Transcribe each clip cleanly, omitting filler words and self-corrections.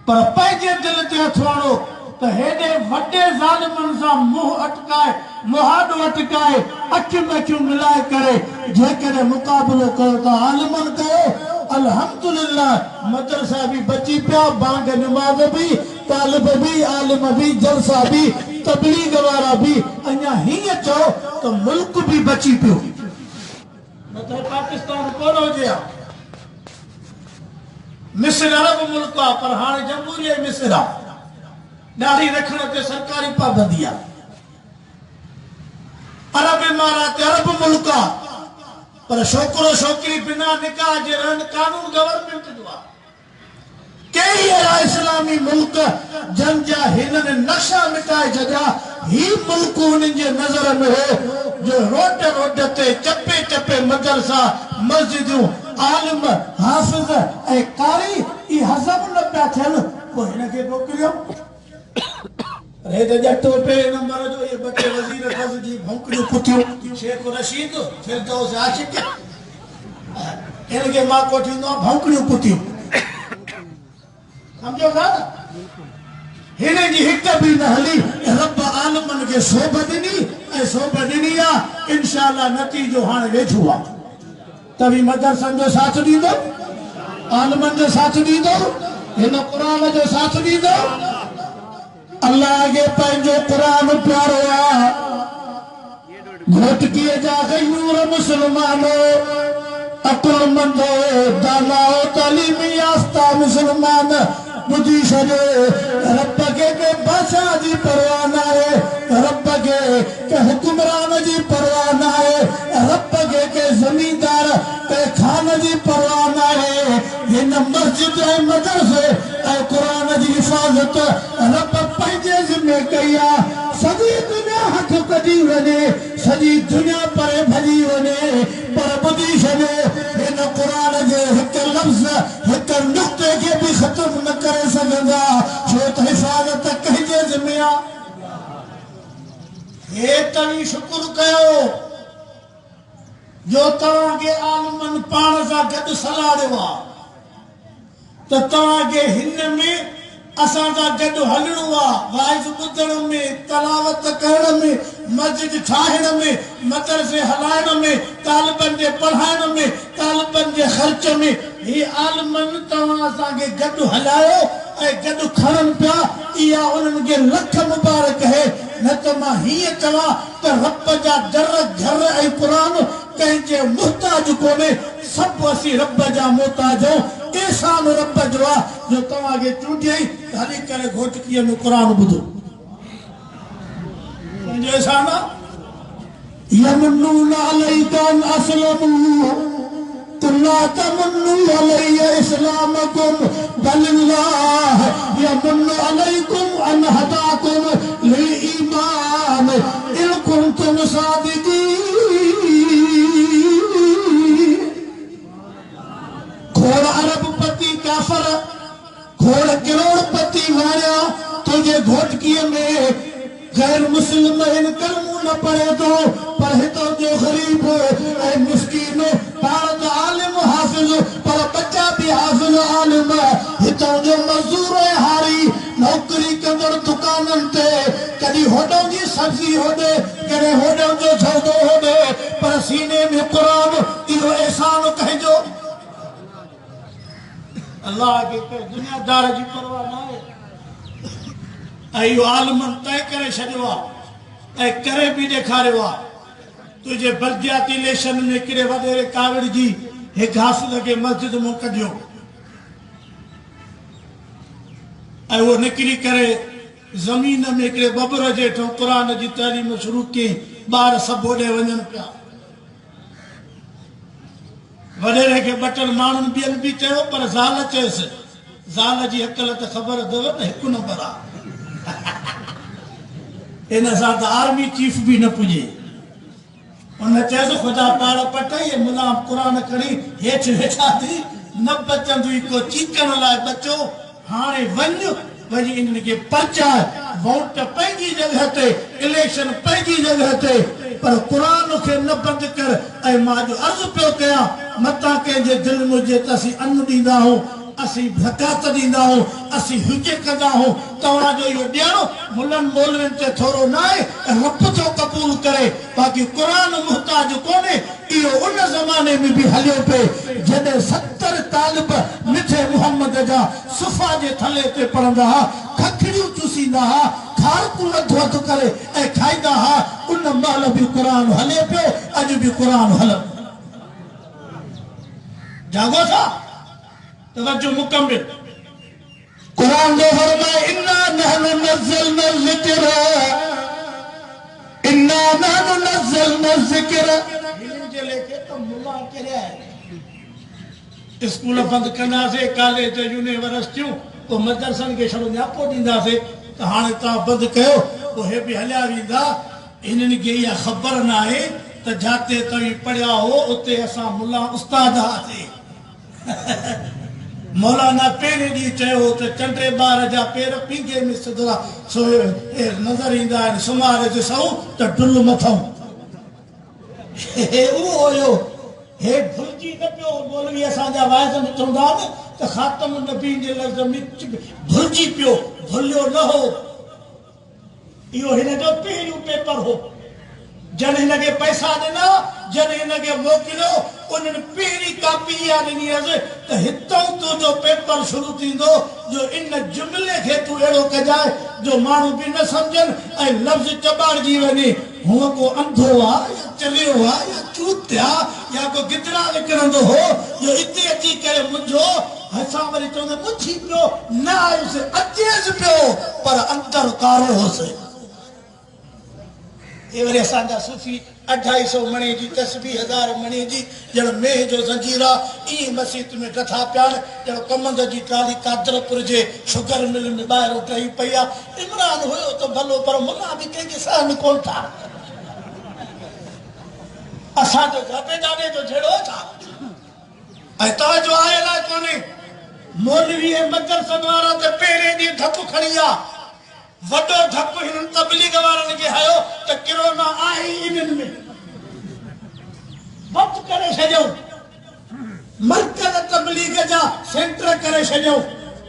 पर पंहिंजे दिल ते हथ आणो त हेॾे वॾे ज़ालिमनि सां मुंहुं अटकाए मुहाॾो अटकाए अखियूं में अखियूं मिलाए करे जेकॾहिं मुक़ाबिलो कयो था आलिमनि कयो अल्हम्दुलिल्लाह मदरसा भी बची पिया बांग नमाज़ भी तालिब भी आलिम भी जलसा भी तबलीग वारा भी अञा हीअं चओ त मुल्क भी बची पियो न त पाकिस्तान कोन हुजे हा मिस्र अरब मुल्क आहे पर हाणे जमहूरियत मिस्र आहे दाढ़ी रखण ते सरकारी पाबंदी आहे अरब इमारात अरब मुल्क आहे पर छोकरो छोकरी बिना निकाह जे रहन कानून गवर्नमेंट जो आहे कई अहिड़ा इस्लामी मुल्क जन जा हिननि नक्शा मिटाए छॾिया ही मुल्क उन्हनि जे नज़र में हो जो रोड रोड ते चपे चपे मदरसा मस्जिदूं आलिम हाफ़िज़ ऐं कारी ई हज़म न पिया थियनि पोइ हिनखे नौकरियूं हे त जटो पे नंबर जो ये बटे वज़ीर फज़ जी भौंकड़ियूं पुठियूं शेख रशीद फिरदौस आशिक इनके मां को थींदो भौंकड़ियूं पुठियूं समझो था हिन जी हिक भी न हली रब आलमन के सोभ ॾिनी ऐं सोभ ॾिनी आहे इंशाअल्लाह नतीजो हाणे वेठो आहे तभी मदरसनि जो साथ ॾींदो आलमन जो साथ ॾींदो हिन क़ुरान जो साथ ॾींदो अल्लाह के पंहिंजो कुरान प्यारो आहे घोटकीअ जा गयूर मुसलमानो अकुलमंदो दानाओ तालीमी याफ्ता मुसलमान ॿुधी छॾो रब के बादशाह जी परवाह न आहे रब के हुक्मरान जी परवाह न आहे रब के ज़मींदार के खान जी परवाह न आहे हिन मस्जिद ऐं मदरसे ऐं क़ुरान जी हिफ़ाज़त रब पंहिंजे ज़िम्मे कई आहे सॼी दुनिया हथ कढी वञे सॼी दुनिया परे भॼी वञे पर ॿुधी छॾो हिन क़ुरान जे हिक लफ़्ज़ हिक नुक़्ते खे बि ख़तम न करे सघंदा छो त हिफ़ाज़त कंहिंजे ज़िम्मे आहे हे तव्हीं शुक्र कयो जो तव्हांखे आलिमनि पाण सां गॾु सलाहियो आहे त तव्हांखे हिन में असां सां गॾु हलणो आहे वाइज़ ॿुधण में तलावत करण में मस्जिद ठाहिण में मदरसे हलाइण में तालिबनि जे पढ़ाइण में तालिबनि जे ख़र्च में ही आलिमनि तव्हां असांखे गॾु हलायो ऐं गॾु खणनि पिया इहा उन्हनि खे लख मुबारक है न त मां हीअं चवां त रब जा दर घर ऐं क़ुरान कंहिंजे मुहताज कोन्हे सभु असीं रब जा मुहताज आहियूं एहसान रब जो आहे जो तव्हांखे चूंडियई हली करे घोटकीअ में क़ुरान ॿुधो पंहिंजो एहसान आहे यमन्नून अलैका अन असलमू कुल ला तमन्नू अलैया इस्लामकुम बलिल्लाह यमन्नु अलैकुम अन हदाकुम लिल ईमान इन कुंतुम सादिकीन घोड़ अरबपति काफर घोड़ करोड़पति वाणिया तुझे घोटकीअ में गैर मुस्लिम इन कलमू न पढ़े तो पर हितों जो गरीब ऐं मिस्कीन पाण त आलिम हाफ़िज़ पर बच्चा भी हाफ़िज़ आलिम हितों जो मज़दूर ऐं हारी नौकरी कंदड़ दुकाननि ते कॾहिं होॾो जी सब्ज़ी होॾे कॾहिं होॾो जो सौदो होॾे पर सीने में क़ुरान इहो एहसान कंहिंजो अल्लाह के दुनियादार जी परवाह न आहे ऐं इहो आलिमनि तय करे छॾियो आहे ऐं करे बि ॾेखारियो आहे तुंहिंजे बल्दियाती इलेक्शन में किरे वॾेरे काविड़ जी हिकु हासिल खे मस्जिद मां कढियो ऐं उहो निकिरी करे ज़मीन में हिकिड़े बबर जे हेठो क़ुरान जी तालीम शुरू कयईं ॿार सभु होॾे वञनि पिया वॾेरे खे ॿ टिनि माण्हुनि ॿियनि बि चयो पर ज़ाल चयसि ज़ाल जी अकल त ख़बर अथव त हिकु नंबर आहे इन सां त आर्मी चीफ भी न पुॼे उन चयसि ख़ुदा पाण पटई मुला क़ुरान खणी हेठि वेठा थी न बचंदुई को चीकण लाइ बचो हाणे वञ वञी इन्हनि खे पहुचाए वोट पंहिंजी जॻह ते इलेक्शन पंहिंजी जॻह ते पर क़ुरान खे न बंदि कर ऐं मां जो अर्ज़ु पियो कयां मतां कंहिंजे दिलि में हुजे त असीं अनु ॾींदा आहियूं असी ज़कात ॾींदा आहियूं, असी हिज कंदा आहियूं। तव्हांजो इहो ॾियणो मुलनि मौलवियुनि ते थोरो न आहे, रब थो क़बूल करे। बाक़ी क़ुरान मुहताज कोन्हे। इहो उन ज़माने में बि हलियो पिए जॾहिं 70 तालिब मिठे मुहम्मद जा सुफ़ा जे थले ते पढ़ंदा हुआ, खखड़ियूं चूसींदा हुआ, खारकूं अधु करे ऐं खाईंदा हुआ। उन महिल बि क़ुरान हले पियो, अॼु बि क़ुरान हलंदो। जागो था तवज्जो मुकम्मिल। कुरान जो फरमाए इन्ना नहनु नज़्ज़लना ज़िक्र इन्ना नहनु नज़्ज़लना ज़िक्र। इल्म जे लेके तो मुल्ला करे स्कूल बंद कंदासीं, कॉलेज यूनिवर्सिटियूं पोइ मदरसनि खे छड़ो न्यापो ॾींदासीं त हाणे तव्हां बंदि कयो, पोइ हे बि हलिया वेंदा। इन्हनि खे इहा ख़बर न आहे त जिते तव्हीं पढ़िया हो उते असां मुल्ला उस्ताद हुआसीं। मौलाना पहिरें ॾींहुं चयो त चंडे ॿार जा पेर पींगे में सिधरा नज़र ईंदा आहिनि, सुम्हारे ॾिसूं त ढुल मथऊं। उहो हुयो, हे भुलिजी न पियो। मौलवी असांजा वाइज़ में चवंदा आहिनि त ख़ातम नबी जे लफ़्ज़ में भुलिजी पियो, भुलियो न हो। इहो हिन जो पहिरियों पेपर हो। जॾहिं हिनखे पैसा ॾिना, जॾहिं हिनखे मोकिलियो, उन्हनि पहिरीं कापी इहा ॾिनी हुअसि त हितां तुंहिंजो पेपर शुरू थींदो, जो इन जुमिले खे तूं अहिड़ो कजाए जो माण्हू बि न सम्झनि ऐं लफ़्ज़ चॿाड़जी वञे। हूअं को अंधो आहे या चलियो आहे या चूत आहे या को गिदरा विकिणंदो हो जो हिते अची करे मुंझो। असां वरी चवंदा मुछी पियो, न आयुसि अचेसि पियो, पर अंदरि कारो होसि। ये वरी असांजा सूफ़ी 250 मणे जी तस्बीह 1000 मणे जी ॼण मेह जो ज़ंजीरा ई मस्जिद में कथा पिया ॼण कमंद जी ट्राली कादरपुर जे शुगर मिल में ॿाहिरि टही पई आहे। इमरान हुयो त भलो, पर मुला बि कंहिंखे सहन कोन था। असांजो घपे ॾाॾे जो जहिड़ो छा ऐं तव्हांजो आयल आहे कोन्हे। मौलवी ऐं मदरसनि वारा त पहिरें ॾींहुं धकु खणी आहे। वॾो धकु हिननि तबलीग वारनि खे हयो त किरोना आहे इन्हनि में, बंदि करे छॾियऊं। मर्कज़ तबलीग जा सेंटर करे छॾियऊं।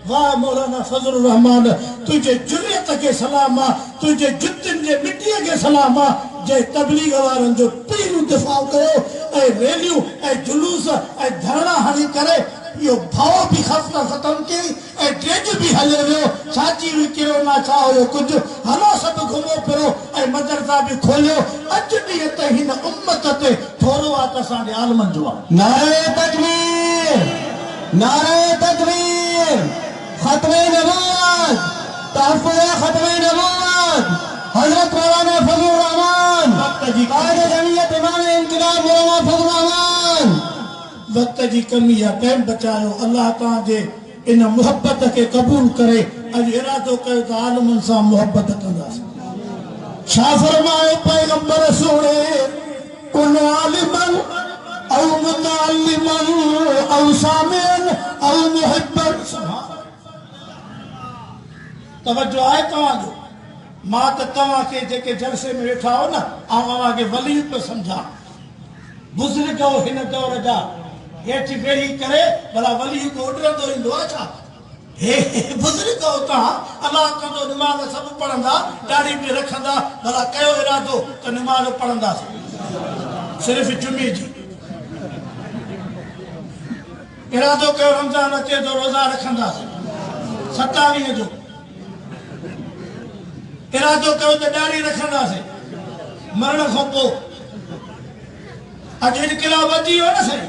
वाह मौलाना फज़लुर रहमान, तुंहिंजे जुर्रियत खे सलाम आहे, तुंहिंजे जुतियुनि जे मिटीअ खे सलाम आहे, जंहिं तबलीग वारनि जो पहिरियों दिफ़ा कयो ऐं रैलियूं ऐं जुलूस ऐं धरना हणी करे इहो भाव बि ख़त्म कई ऐं ड्रेज बि हलियो वियो। छाची हुई किरोना, छा हुयो कुझु, हलो सभु घुमो फिरो ऐं मदरसा बि खोलियो। अॼु ॾींहं त हिन उम्मत ते थोरो आहे त असांजे आलमनि जो आहे। नारे तकबीर, नारे तकबीर, खत्मे नबूवत, तहफ़्फ़ुज़ खत्मे नबूवत, हज़रत मौलाना फज़लुर रहमान, क़ाइद जमीयत इमाम इनक़िलाब मौलाना फज़लुर रहमान। वक्त जी कमी आहे, टाइम बचायो। अल्लाह तव्हांजे इन मुहबत खे क़बूल करे। अॼु इरादो कयो त आलमनि सां मुहबत कंदासीं। छा फरमायो पैगंबर सोणे, कुन आलिमन औ मुतअल्लिमन औ सामिन औ मुहिब्बन। तवज्जो आहे तव्हांजो। मां त तव्हांखे जेके जलसे में वेठा हो न, अव्हांखे वली पियो सम्झां। बुज़ुर्ग हो हिन दौर जा, हेठि वेही करे भला वली को उॾरंदो ईंदो आहे छा? हे बुज़ुर्ग हो तव्हां, अलाह कंदो निमाज़ सभु पढ़ंदा, ॾाढ़ी बि रखंदा, भला कयो इरादो त निमाज़ पढ़ंदासीं सिर्फ़ु जुमे जी। इरादो कयो रमज़ान अचे थो रोज़ा रखंदासीं 27 जो। इरादो कयो त ॾाढ़ी रखंदासीं मरण खां पोइ। अॼु इनक़िलाब वधी वियो न साईं।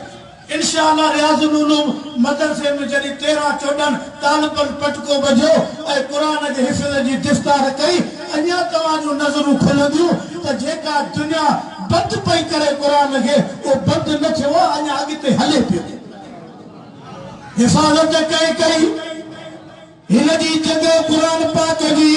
इंशाअल्लाह रियाज़ुल उलूम मदरसे में जॾहिं 13-14 तालिबनि पटको बधियो ऐं क़ुरान जे हिफ़्ज़ जी दिस्तार कई, अञा तव्हांजूं नज़रूं खुलंदियूं त जेका दुनिया बंदि पई करे क़ुरान खे, उहो बंदि न थियो आहे, अञा अॻिते हले पियो। हिफ़ाज़त कई हिन जी जॻह क़ुरान पाक जी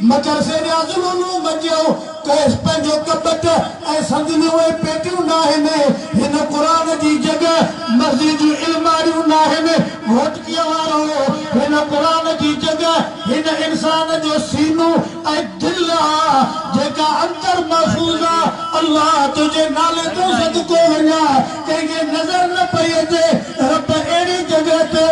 मदरसे रियाज़ुल उलूम जो कैस पंहिंजो कबट ऐं संदलियूं ऐं पेटियूं न आहिनि। हिन क़ुरान जी जॻह मस्जिद जूं इल्मारियूं न आहिनि। भोटकीअ वारो हिन क़ुरान जी जॻह हिन इंसान जो सीनो ऐं दिलि आहे जेका अंदर महफ़ूज़ आहे। अल्लाह तुंहिंजे नाले तो सदको वञा, कंहिंखे नज़र न पई अचे। रब अहिड़ी जॻह ते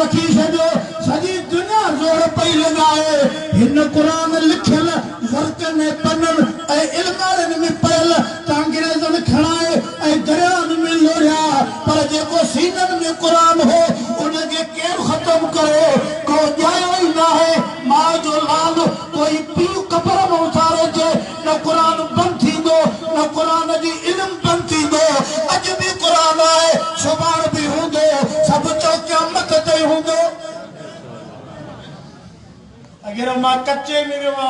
रखी छो सजी दुनिया जोड़ पई लगाए हिन कुरान लिखल वर्कन ऐं पनन ऐं इल्मारन में पढ़ल त अंग्रेजन खणाए ऐं दरियान में लोरिया पर जेको सीनन में कुरान हो उनके केर खत्म करो को ॼायो ई न आहे मां जो लाल कोई पीउ कबर में उतारे जे न कुरान बंद थींदो न कुरान जी इल्म बंद थींदो अज भी कुरान आहे सुभाण भी हूंदो सब चो क़यामत ते हूंदो अगर मां कच्चे में वियो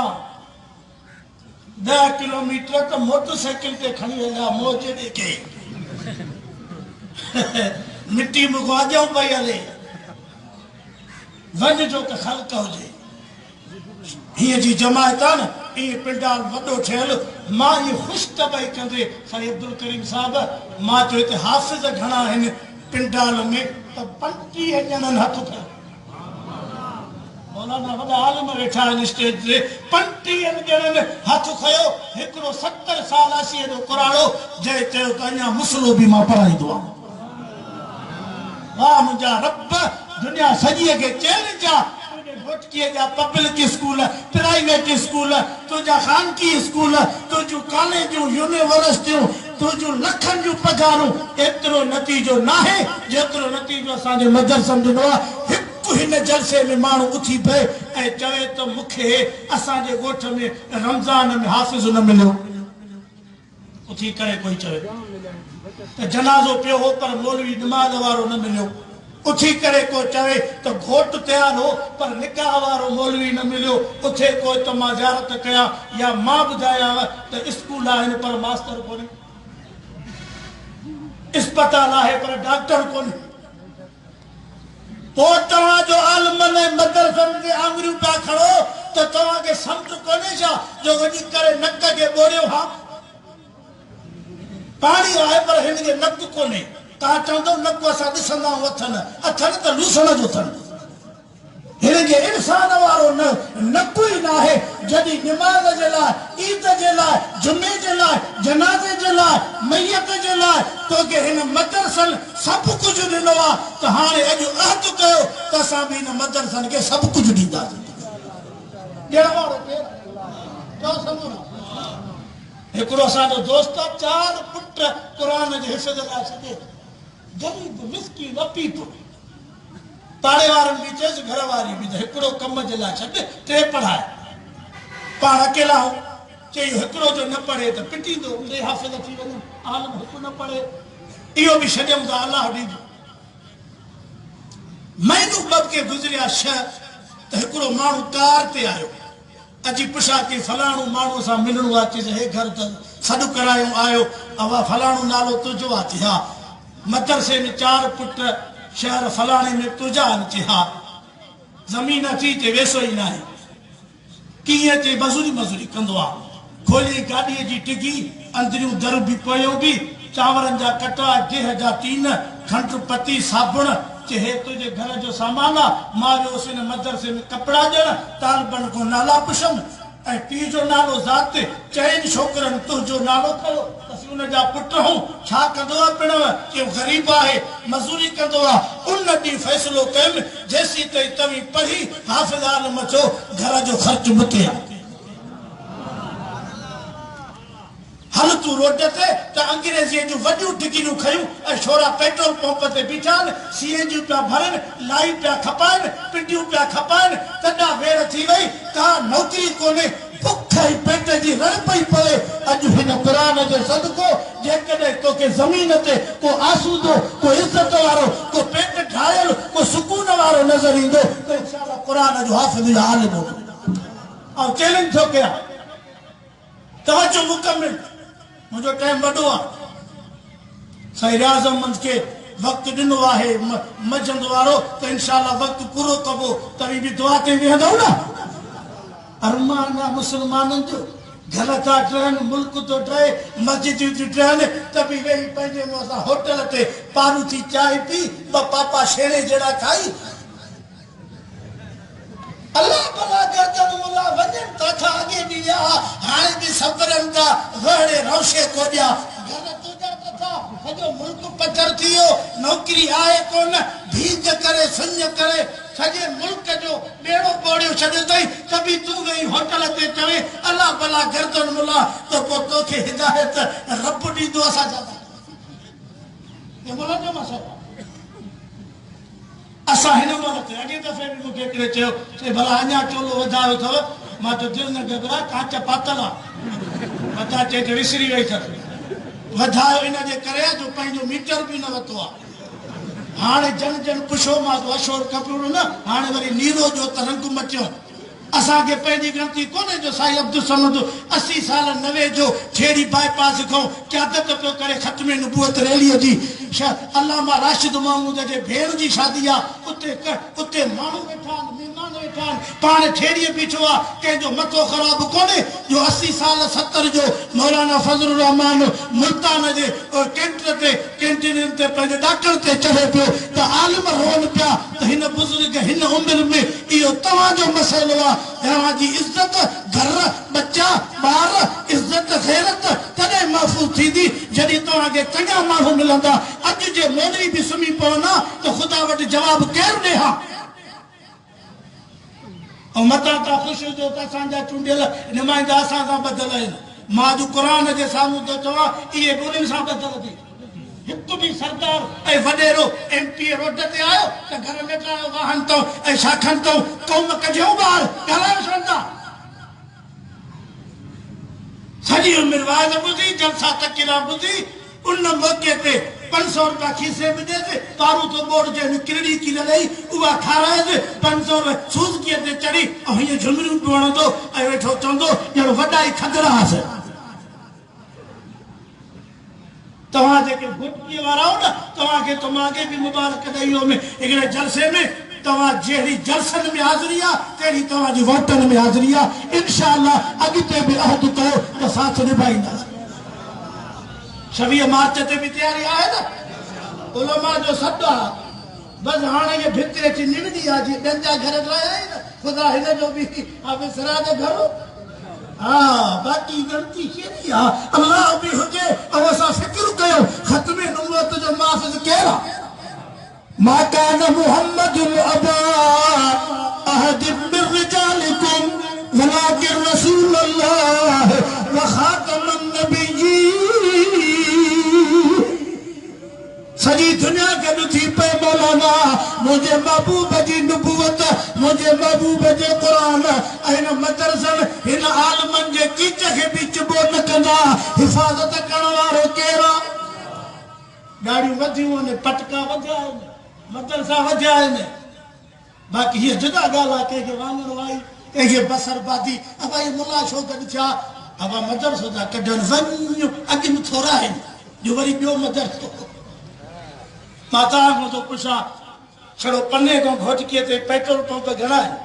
10 किलोमीटर तो मोटरसाइकिल ते खणी वेंदा मौज ॾेखे मिट्टी में गुआजो पई हले वञ जो त ख़ल्क हुजे हीअ जी जमायत आहे न ईअं पिंडाल वॾो ठहियल मां इहो ख़ुशि त भई कंदे साईं अब्दुल करीम साहिब मां चयो हिते हाफ़िज़ घणा आहिनि पिंडाल में त 25 ॼणनि हथ खयो मौलाना वॾा आलिम वेठा आहिनि स्टेज ते 25 ॼणनि हथ खयो हिकिड़ो 70 साल असीं हेॾो कुराड़ो जंहिं चयो त अञा मुसलो बि मां पढ़ाईंदो आहियां वाह मुंहिंजा रब दुनिया सॼीअ खे चैलेंज आहे भोटकीअ जा पब्लिक स्कूल प्राइवेट स्कूल तुंहिंजा ख़ानगी स्कूल तुंहिंजूं कॉलेजूं यूनिवर्सिटियूं तुंहिंजूं लखनि जूं पघारूं एतिरो नतीजो न आहे जेतिरो नतीजो असांजे मदरसनि ॾिनो आहे हिकु हिन जलसे में माण्हू उथी पए ऐं चवे त मूंखे असांजे ॻोठ में रमज़ान में हाफ़िज़ न मिलियो उथी करे कोई चवे त जनाज़ो पियो हो पर मौलवी नमाज़ वारो न मिलियो उथी करे को चवे तो घोट तैयार हो पर निकाह वारो मौलवी न मिलियो उथे कोई तो मां ज़ियारत कया या मां बुधाया तो स्कूल आहिनि पर मास्टर कोन्हे अस्पताल आहे पर डॉक्टर कोन्हे पोइ तव्हां जो आलमन ऐं मदरसनि जे आङुरियूं पिया खणो त तव्हांखे सम्झ कोन्हे छा जो वञी करे नक खे ॿोड़ियो हा पाणी आहे पर हिन खे नक कोन्हे तव्हां चवंदो नक असां ॾिसंदा आहियूं अथनि अथनि त लूसण जो अथनि हिन खे इंसान वारो नक ई न आहे जॾहिं निमाज़ जे लाइ ईद जे लाइ जुमे जे लाइ जनाज़े जे लाइ मैयत जे लाइ तोखे हिन मदरसनि सभु कुझु ॾिनो आहे त हाणे अॼु अहद कयो त असां बि हिन मदरसनि खे सभु कुझु ॾींदासीं ॾियण वारो केरु चओ सभु हिकिड़ो असांजो दोस्त 4 पुट क़ुरान जे हिफ़्ज़ लाइ छॾे गरीब मिस्कीन अपीप पाड़े वारनि बि चयसि घर वारी बि त हिकिड़ो कम जे लाइ छॾ 3 पढ़ाए पाण अकेला हो चई हिकिड़ो जो न पढ़े त पिटींदो ॿिए हाफ़िज़ थी वञनि आलम हिकु न पढ़े इहो बि छॾियऊं त अलाह ॾींदो महीनो ॿ के गुज़रिया 6 त हिकिड़ो माण्हू कार ते आयो अची पुछा की फलाणो माण्हू सां मिलणो आहे चइसि हे घर त सॾु करायूं आयो अवा फलाणो नालो तुंहिंजो आहे चई हा मदरसे में 4 पुट शहर फलाणे में तुंहिंजा आहिनि चई हा ज़मीन अची चई वेसो ई न आहे कीअं चई मज़ूरी कंदो आहे खोली गाॾीअ जी टिगी अंदरियूं दर बि पियो बि चांवरनि जा कटा गेह जा टीन खंड पती साबुण चई हे तुंहिंजे घर जो सामान आहे मां वियोसि हिन मदरसे में कपिड़ा ॾियण तालबन को नाला पुछमि ऐं पीउ जो नालो ज़ात 4 छोकिरनि तुंहिंजो नालो खयो असीं उनजा पुट हूं छा कंदो आहे पिण कि ग़रीब आहे मज़ूरी कंदो आहे उन ॾींहुं फ़ैसिलो कयुमि जेसीं ताईं तव्हीं पढ़ी हाफ़िज़ आलम चओ घर जो ख़र्च मुते आहे हल तू रोड ते त अंग्रेज़ीअ जूं वॾियूं टिकिरियूं खयूं ऐं छोरा पेट्रोल पंप ते बीठा आहिनि सीएनजी पिया भरनि लाई पिया खपाइनि पिंडियूं पिया खपाइनि तॾा वेड़ थी वई का नौकरी कोन्हे बुख ऐं पेट जी रण पई पवे अॼु हिन क़ुरान जो सदको जेकॾहिं तोखे ज़मीन ते को आसूदो को इज़त वारो को पेट ठाहियल को सुकून वारो नज़र ईंदो त इंशाअल्लाह क़ुरान जो हाफ़िज़ हाल ॾिनो ऐं चैलेंज थो कयां तवजो मुकमिल मुझो टाइम वॾो आहे साईं रियाज़ अहमद के वक़्तु ॾिनो आहे मजंद वारो त इंशाअल्लाह वक़्तु पूरो कबो तव्हीं बि दुआ ते वेहंदव न अरमान आहे मुस्लमाननि जो घर था ठहनि मुल्क थो ठहे मस्जिदियूं थियूं ठहनि त बि वेही पंहिंजे मुंहं सां होटल ते पारू थी चांहि पी 2 पापा छेणे जहिड़ा खाई अल्लाह भला गर्दन मुला वञनि था अॻे बि विया हाणे बि सब्रनि था वहड़े रौशे को ॾिया घर तुंहिंजा था सॼो मुल्क पचर थी वियो नौकिरी आहे कोन भीज करे संज करे सॼे मुल्क जो बेड़ो ॿोड़ियो छॾियो अथई त बि तूं वई होटल ते चवे अलाह भला गर्दन मुला त पोइ तोखे हिदायत रब ॾींदो असां छा जो मसइलो असां हिन महिल ते अॻे दफ़े बि मूंखे हिकिड़े चयो चई भला अञा चोलो वधायो अथव मां चयो दिलि न घबरा कांच पातल आहे मथां चई त विसरी वई अथसि वधायो इनजे करे जो पंहिंजो मीटर बि न वरितो आहे हाणे जन जन पुछो मां अशोर कपूर न हाणे वरी नीरो जो तरंग मचियो असांखे पंहिंजी गलती कोन्हे जो साईं अब्दुल समद 80 साल 90 जो छेड़ी बाईपास खां क़यादत पियो करे ख़त्मे नबूअत रैलीअ जी अल्लामा राशिद महमूद जे भेण जी शादी आहे उते माण्हू वेठा आहिनि महिमान वेठा आहिनि पाण छेड़ीअ बीठो आहे कंहिंजो मथो ख़राब कोन्हे जो 80 साल 70 जो मौलाना फज़लुर रहमान मुल्तान जे कैंटीन ते पंहिंजे डॉक्टर ते चढ़े पियो त आलिम रोन पिया त हिन बुज़ुर्ग हिन उमिरि में इहो तव्हांजो मसइलो आहे तव्हांजी इज़त घर बच्चा ॿार इज़त ग़ैरत तॾहिं महफ़ूज़ थींदी जॾहिं तव्हांखे चङा माण्हू मिलंदा अॼु जे मौलवी बि सुम्ही पवंदा त ख़ुदा वटि जवाबु केरु ॾे हा ऐं मथां तव्हां ख़ुशि हुजो त असांजा चूंडियल नुमाइंदा असां सां ॿधल आहिनि मां अॼु क़ुर जे साम्हूं थो चवां इहे ॿोलियुनि सां ॿधल थी हिकु बि सरदार ऐं वॾेरो MP रोड ते आयो त घर में वाहन अथऊं ऐं शाखनि अथऊं क़ौम कढियो ॿार ॻाल्हायो छो था सॼी उमिरि वाज़ ॿुधी जलसा तकीरा ॿुधी उन मौक़े ते 500 रुपया खीसे में ॾेसि पारू तो बोर्ड जे किरड़ी की लई उहा खाराइसि 500 रुपया सूज़कीअ ते चढ़ी ऐं हीअं झुमरियूं बि वणंदो ऐं वेठो चवंदो ॼण वॾा ई खदरा हुआसीं तव्हां जेके गुटकीअ वारा हो न तव्हांखे त मां अॻे बि मुबारक ॾेई वियो में हिकिड़े जलसे में तव्हां जहिड़ी जलसनि में हाज़िरी आहे तहिड़ी तव्हांजी वोटनि में हाज़िरी आहे इंशाअल्लाह अॻिते बि अहद कयो त साथ निभाईंदासीं 26 मार्च ते बि तयारी आहे न उलमा जो सॾु आहे बसि हाणे इहे भित अची निवंदी आहे जीअं ॿियनि जा घर ठाहिया आहिनि ख़ुदा हिन जो बि विसरा जो घर हाँ बाकी गलती केरी आ अल्लाह भी हुजे और असां फिक्र कयो खत्मे नबूवत जो माफ़िज केरा मा कान मुहम्मद अबा अहद मिन रिजालिकुम वलाकिन रसूलुल्लाह व खातमुन नबिय्यीन सजी दुनिया के ॾुथी पे मौलाना मुझे महबूब जी नबूवत मुझे महबूब जे क़ुरान इन मदरसन इन आलमन जे कीच के भी चबो न कंदा हिफाजत करण वारो केरा गाड़ी वधियूं ने पटका वधिया मदरसा वधिया आहिनि बाक़ी ये जुदा ॻाल्हि आहे के वांगण वाई के बसरबादी अब ये मुला छो गॾु थिया अब मदरसो जा कढण वञ अॻु में थोरा आहिनि जो वरी ॿियो मदरसो मां तव्हां खां पुछां छड़ो पन्ने खां घोटकीअ ते पेट्रोल पंप घणा आहिनि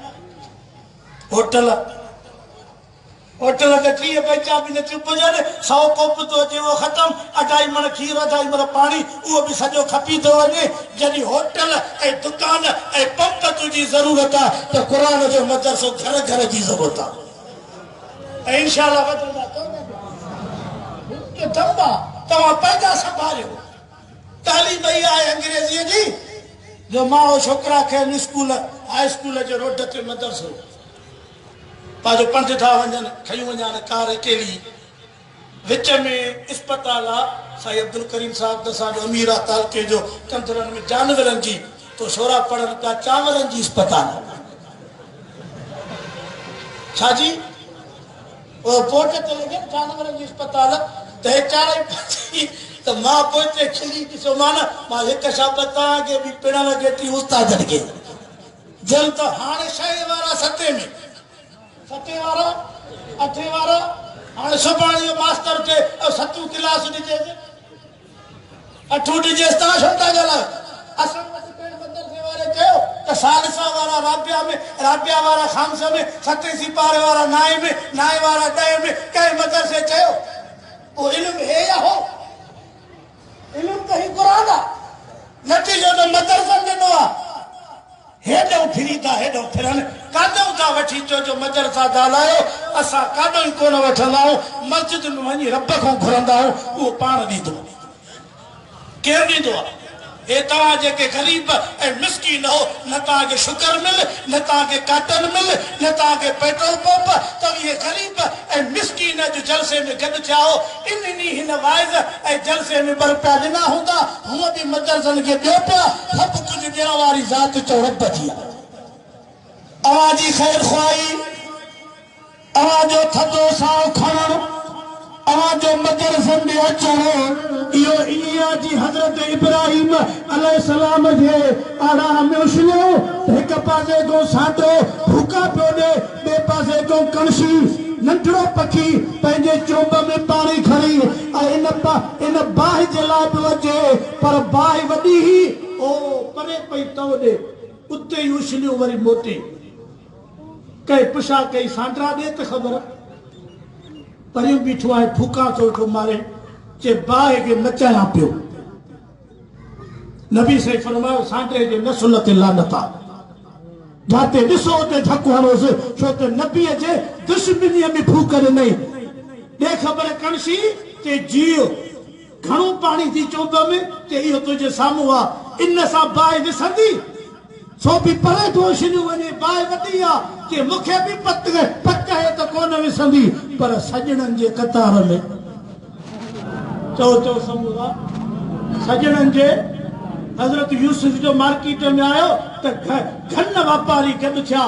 होटल ते 30 पैसा बि नथियूं पुॼनि 100 कोप थो अचे उहो ख़तमु 2.5 मण खीर 2.5 मण पाणी उहो बि सॼो खपी थो वञे जॾहिं होटल ऐं दुकान ऐं पंप तुंहिंजी ज़रूरत आहे त क़ुर जो मदरसो घर घर जी ज़रूरत आहे ऐं इंशाअल्लाह वधंदा तव्हां पैदा संभालियो तालीम ई आहे अंग्रेजीअ जी जो मां छोकिरा खे स्कूल हाई स्कूल जे रोड ते मदरसो पंहिंजो पंधु था वञनि खयूं वञनि कार अकेली विच में अस्पताल आहे साईं अब्दुल करीम साहिब असांजो अमीर आहे तालके जो कंदरनि में जानवरनि जी तो छोरा पढ़नि पिया चांवरनि जी अस्पताल छाजी उहो पोट ते लॻे जानवरनि जी अस्पताल त चारे तो मां पोते खिली ॾिसो मां हिकु शब्द तव्हांखे बि पिणण केतिरी उस्तादनि खे जल त हाणे 6 वारा 7 में 7 वारा 8 वारा हाणे सुभाणे इहो मास्तर थे 7 क्लास ॾिजेसि 8 ॾिजेसि तव्हां छो था ॻाल्हायो असां मदरसे वारे चयो त सालिसा वारा राबिया वारा खामस में 7 सिपारे वारा 9 में 9 वारा 10 में कंहिं मदरसे चयो उहो इल्मु हे या हो इल्मु त ही क़ुरान आहे नतीजो त मदरसनि ॾिनो आहे हेॾो फिरी था हेॾो फिरनि काॾो था वठी अचो जो मदरसा था हलायो असां काॾो ई कोन वठंदा आहियूं मस्जिद में वञी रब खां घुरंदा आहियूं उहो पाण ॾींदो केरु ॾींदो आहे हे तव्हां जेके ग़रीब ऐं मिसकीन हो, न तव्हांखे शुगर मिल, न तव्हांखे काटन मिल, न तव्हांखे पेट्रोल पंप, त इहे ग़रीब ऐं मिसकीन अॼु जलसे में गॾु थिया हो। इन हिन वाइज़ ऐं जलसे में ॿ रुपया ॾिना हूंदा, हूअं बि मदरसनि खे ॾियो पिया। सभु कुझु ॾियण वारी ज़ात चओ रब जी आहे। अवां जी ख़ैर ख़्वाही, अवां जो थधो साहु खणणु, अवां जो मदरसनि में अचणु, इहो इलिया जी हज़रत इब्राहिम अलैहिस्सलाम जे आड़ा में उछलियो। हिक पासे को सांडो भूखा पियो ॾे, ॿिए पासे को कणशी नंढड़ो पखी पंहिंजे चोंब में पाणी खणी ऐं इन बाहि जे लाइ पियो अचे, पर बाहि वॾी ही ओ परे पई तव ॾे, उते ई उछलियो वरी मोटे। कई पुछा कई सांडरा ॾे त ख़बर, परियूं बीठो आहे फूका थो मारे, चे बाहि खे नचायां पियो। नबी से फरमायो सांडरे जे नसुल ते लानत आहे, जाते ॾिसो उते धकु हणोसि, छो त नबीअ जे दुश्मनीअ में फूक ॾिनई। ॾे ख़बर कणशी ते जीउ घणो पाणी थी चोंब में, ते इहो तुंहिंजे साम्हूं आहे, इन सां बाहि ॾिसंदी सो बि परे थो छॾियो वञे, बाहि वॾी आहे, के मूंखे बि पक आहे त कोन विसंदी, पर सजणनि जे कतार में चओ समूरा सजणनि जे। हज़रत यूसुफ जो मार्केट में आयो त घन वापारी गॾु थिया।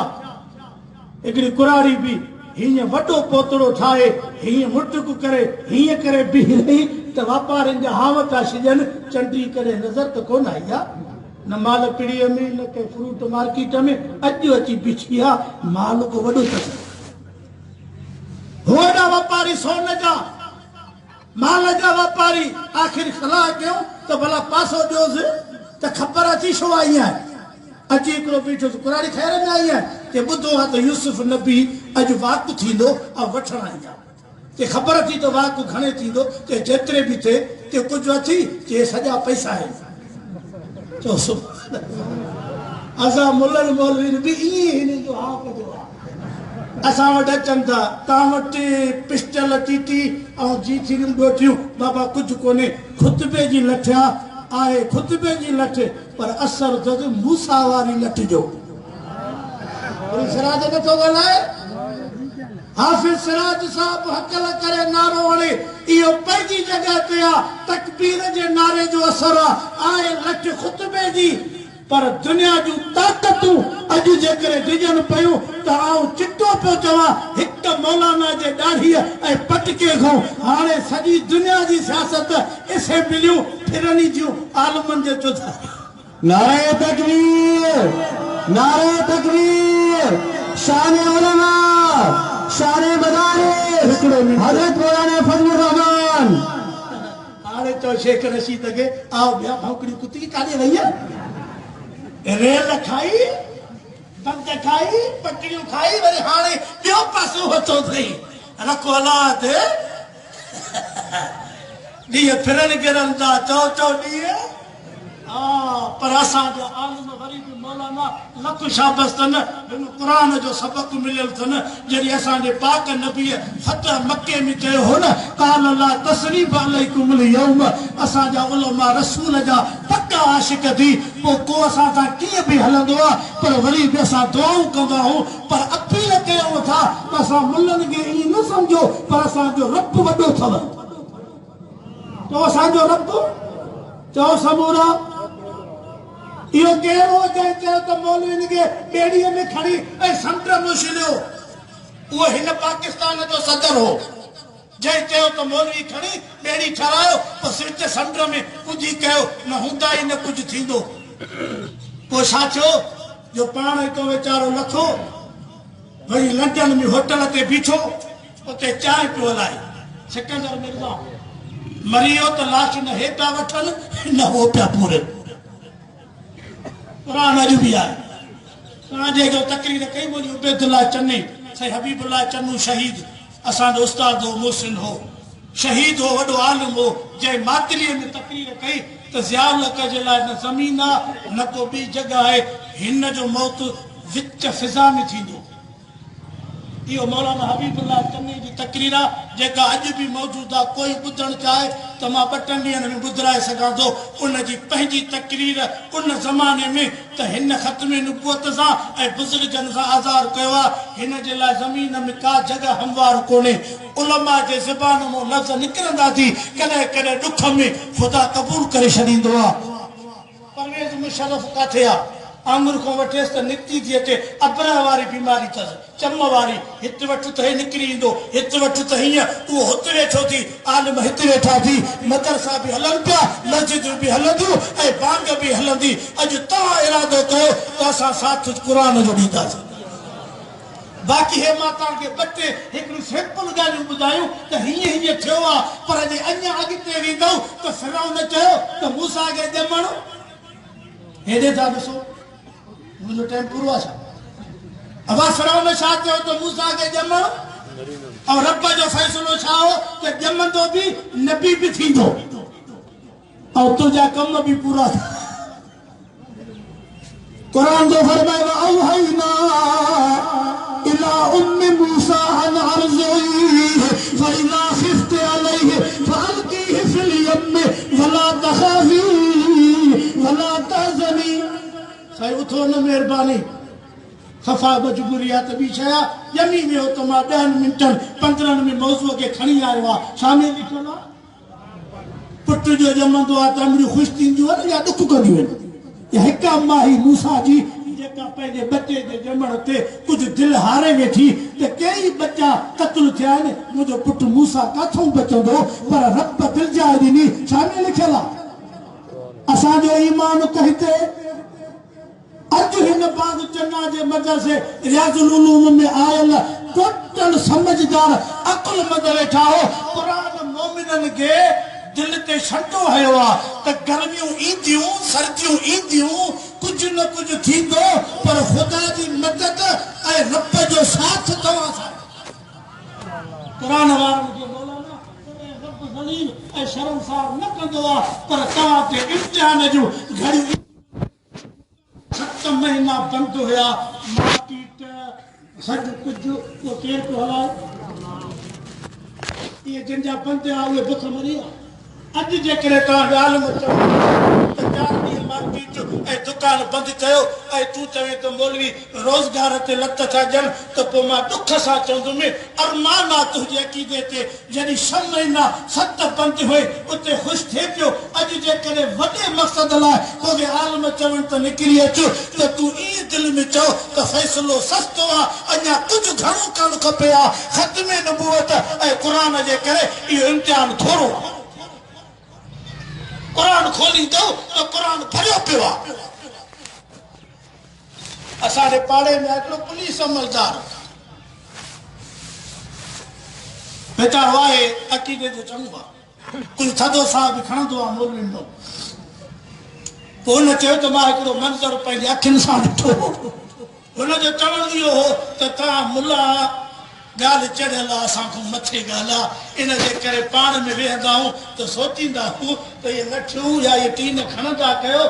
हिकिड़ी कुराड़ी बि हीअं वॾो पोतड़ो ठाहे, हीअं मुटुक करे, हीअं करे बीह रही त वापारियुनि जा हाव था छॾनि, चंडी करे नज़र त कोन आई आहे, न माल पिड़ीअ में, न कंहिं फ्रूट मार्केट में। अॼु अची बीठी आहे, माल को वॾो अथसि। होॾा वापारी सोन जा माल जा वापारी आख़िर सलाह कयूं त भला पासो ॾियोसि त ख़बर अची छो आई आहे। अची हिकिड़ो बीठो कुराड़ी ख़ैर में आई आहे, ते ॿुधो आहे त यूसुफ नबी अॼु वाक़ थींदो ऐं वठण आई आहे, ते ख़बर थी त वाक़ घणे थींदो, ते जेतिरे बि थिए ते कुझु अची चए सॼा पैसा आहिनि। असां मुलनि मौलवीन बि ईअं हिन जो हा कजो आहे। असां वटि अचनि था, तव्हां वटि पिस्टल टीटी ऐं जी थीरियूं ॾोटियूं, बाबा कुझु कोन्हे, ख़ुतबे जी लठ आहे, ख़ुतबे जी लठ, पर असर अथसि मूसा वारी लठ जो। सिराज नथो ॻाल्हाए, हाफ़िज़ सिराज साहब हकल करे नारो हणे, इहो पंहिंजी जॻह ते आहे, तकबीर जे नारे जो असर आहे लठ ख़ुतबे जी। पर दुनिया जूं ताक़तूं अॼु जेकॾहिं डिॼनि पियूं त आउं चिटो पियो चवां हिक मौलाना जे ॾाढ़ीअ ऐं पटके खां हाणे सॼी दुनिया जी सियासत इसे मिलियूं फिरनी जूं आलमनि जे चुथा। नारे तकबीर, नारे तकबीर, शान उलमा, शान मदारिस, हज़रत मौलाना फजलुर रहमान। हाणे तो शेख रशीद के आओ ॿिया भौकड़ी कुती काॾे वई आहे। रेल खाई, बंद खाई, पटड़ियूं खाई, वरी हाणे ॿियो पासो हथो अथई। रखो औलाद ॾींहं फिरनि गिरनि था, चओ ॾींहं। पर असांजा आलिम वरी बि मौलाना लख शाबस अथनि, हिन क़ुरान जो सबक़ मिलियल अथनि। जॾहिं असांजे पाक नबीअ फतह मके में चयो हो न, क़ाल ला तस्रीफ़ अलैकुमुल यौम, असांजा उलमा रसूल जा पक्का आशिक़ थी। पोइ को असां सां कीअं बि हलंदो आहे, पर वरी बि असां दुआऊं कंदा आहियूं, पर अपील कयूं था त असां मुलनि खे ईअं न सम्झो, पर असांजो रब वॾो अथव। तो असांजो रब चओ समूरा इहो केरु हो जंहिं चयो त मौलवियुनि खे ॿेड़ीअ में खणी ऐं समुंड में उछलियो। उहो हिन पाकिस्तान जो सदर हो जंहिं चयो त मौलवी खणी ॿेड़ी ठहिरायो, पोइ सिर ते समुंड में कुझु कयो, न हूंदा ई न कुझु थींदो। पोइ छा थियो जो पाण हिकु वीचारो लथो, वरी लंडन में होटल ते बीठो, उते चांहि पियो हलाए। सिकंदर मिर्ज़ा मरी वियो त लाश न हेठां वठनि न हो पिया पूरनि। क़ुरान अॼु बि आहे। तव्हांजे जो तकरीर कई मुंहिंजी उबैदुल्लाह चन्नी, साईं हबीबुल्लाह चन्नू शहीद असांजो उस्ताद हो, मोहसिन हो, शहीद हो, वॾो आलिम हो, जंहिं मातलीअ में तकरीर कई त ज़ियाउलक जे लाइ न ज़मीन आहे न को ॿी जॻह आहे, हिन जो मौत विच फिज़ा में थींदो। यो मौलाना हबीबुल्लाह चन्नी जी तकरीर जेका अज भी मौजूद है कोई बुधण चाहे तो मां 2 ॾींहनि में बुधराए सघां थो उन जी पंहिंजी तकरीर उन ज़माने में त हिन ख़त्म नुबूअत सां ऐं बुज़ुर्गनि सां आज़ार कयो आहे हिन जे लाइ ज़मीन में का जगह हमवार कोन्हे उलमा जे ज़बान मां लफ़्ज़ निकिरंदा थी कॾहिं कॾहिं ॾुख में ख़ुदा क़बूल करे छॾींदो आहे परवेज़ मुशर्रफ काथे आहे आंगुर को वठेसि त निकिती थी अचे अबरा वारी बीमारी अथसि चम वारी हिते वठि त हे निकिरी ईंदो हिते वठि त हीअं उहो हुते वेठो थी आलिम हिते वेठा थी मदरसा बि हलनि पिया मस्जिदूं बि हलंदियूं ऐं बांग बि हलंदी अॼु तव्हां इरादो कयो त असां साथ क़ुर जो ॾींदासीं बाक़ी हे मां तव्हांखे 2 टे हिकिड़ियूं सिंपल ॻाल्हियूं ॿुधायूं त हीअं थियो आहे पर जे अञा अॻिते वेंदव त फिरौन चयो त मूसा खे ॼमण हेॾे था ॾिसो मुझे टाइम पूरो आ अब फिरौन छा चयो त मूसा खे ॼमण और रब जो फैसलो छा हो त ॼमंदो बि नबी बि थींदो और तुंहिंजा कम बि पूरा कुरान जो फरमायो औहैना इला उम्मी मूसा अन अर्ज़ी फइज़ा खिफ्त अलैहि फअल्क़ीहि फिल यम वला तख़ाफी वला तहज़नी साईं उथो न मेहरबानी खफ़ा मजबूरी आहे त ॿी शइ आहे ॼमी वियो त मां 10 मिंटनि 15 में मौज़ूअ खे खणी आयो आहे शामिल लिखियलु आहे पुट जो ॼमंदो आहे त अमड़ियूं ख़ुशि थींदियूं आहिनि या ॾुख कंदियूं आहिनि या हिक माही मूसा जी जेका पंहिंजे बचे जे ॼमण ते कुझु दिलि हारे वेठी त कई बचा क़त्ल थिया आहिनि मुंहिंजो पुटु मूसा काथों बचंदो पर रब दिलि जाए ॾिनी शामिल लिखियलु आहे असांजो ईमान कहिते अज हिन बाग चन्ना जे मदरसे रियाजुल उलूम में आयल टोटल समझदार अकुलमंद वेठा हो कुरान मोमिनन के दिल ते छंडो हयो आ त गर्मियूं ईंदियूं सर्दियूं ईंदियूं कुछ न कुछ थींदो पर खुदा जी मदद ऐं रब जो साथ तव्हां सां कुरान वारनि खे मौलाना रब ज़लील ऐं शर्मसार न कंदो आहे पर तव्हां ते इम्तिहान जूं घड़ियूं 7 महीना बंद हुआ मार्केट सज कुछ वो केर को हलाए ये जिनजा बंद आ वो बुख मरी अज जे करे ता गाल में चो त 4 ॾींहं मार्केट ऐं दुकान बंद कयो ऐं तू चवे तो मौलवी रोजगार ते लत था ॼण त पोइ मां दुख सां चवंदुमि अरमान आहे तुंहिंजे अक़ीदे ते जॾहिं 6 महीना 7 बंद हुए उते ख़ुशि थिए पियो अॼु जे करे वॾे मक़सद लाइ तोखे आलम चवनि त निकिरी अचो त तूं ईअं दिलि में चओ त फ़ैसिलो सस्तो आहे अञा कुझु घणो करणु खपे आहे ख़त्मे नबूवत ऐं क़ुर जे करे इहो इम्तिहान थोरो आहे कुरान खोलींदो तो कुरान भरियो पियो आहे असांजे पाड़े में हिकिड़ो पुलिस अमलदार बेचारो आहे अक़ीदे जो चङो आहे कुझु थधो साह बि खणंदो आहे मौलवियुनि जो पोइ हुन चयो त मां हिकिड़ो मंज़र पंहिंजी अखियुनि सां ॾिठो हुनजो चवणु इहो हो त तव्हां मुला ॻाल्हि चढ़ियल आहे असांखां मथे ॻाल्हि आहे इन जे करे पाण में वेहंदा आहियूं त सोचींदा आहियूं त इहे लठियूं या इहे टीन खणंदा कयो